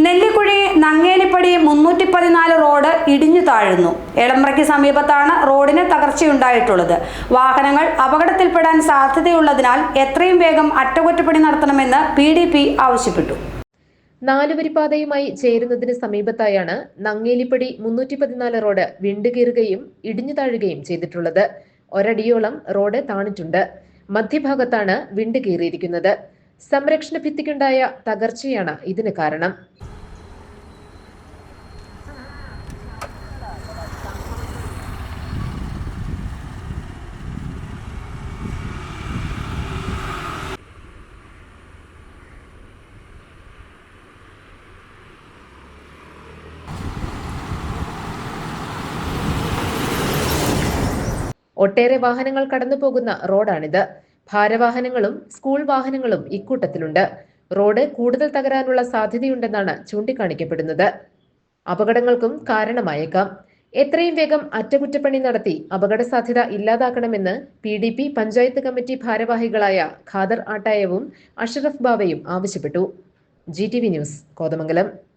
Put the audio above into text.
Nellikuzhi നങ്ങേലിപ്പടി 314 road ഇടിഞ്ഞു താഴുന്നു. എളമ്പ്രയ്ക്ക് സമീപത്താണ് റോഡിന് തകർച്ചയുണ്ടായിട്ടുള്ളത്. വാഹനങ്ങൾ അപകടത്തിൽപ്പെടാൻ സാധ്യതയുള്ളതിനാൽ എത്രയും വേഗം അറ്റകുറ്റപ്പണി നടത്തണമെന്ന് PDP ആവശ്യപ്പെട്ടു. നാലുവരിപ്പാതയുമായി ചേരുന്നതിന് സമീപത്തായാണ് നങ്ങേലിപ്പടി 314 റോഡ് വിണ്ടുകീറുകയും ഇടിഞ്ഞു താഴുകയും ചെയ്തിട്ടുള്ളത്. ഒരടിയോളം റോഡ് താണിട്ടുണ്ട്. മധ്യഭാഗത്താണ് വിണ്ടുകീറിയിരിക്കുന്നത്. സംരക്ഷണ ഭിത്തിക്കുണ്ടായ തകർച്ചയാണ് ഇതിന് കാരണം. ഒട്ടേറെ വാഹനങ്ങൾ കടന്നുപോകുന്ന റോഡാണിത്. ഭാരവാഹനങ്ങളും സ്കൂൾ വാഹനങ്ങളും ഇക്കൂട്ടത്തിലുണ്ട്. റോഡ് കൂടുതൽ തകരാനുള്ള സാധ്യതയുണ്ടെന്നാണ് ചൂണ്ടിക്കാണിക്കപ്പെടുന്നത്. അപകടങ്ങൾക്കും കാരണമായേക്കാം. എത്രയും വേഗം അറ്റകുറ്റപ്പണി നടത്തി അപകട സാധ്യത ഇല്ലാതാക്കണമെന്ന് PDP പഞ്ചായത്ത് കമ്മിറ്റി ഭാരവാഹികളായ ഖാദർ ആട്ടായവും അഷറഫ് ബാവയും ആവശ്യപ്പെട്ടു. GTV news, Kothamangalam.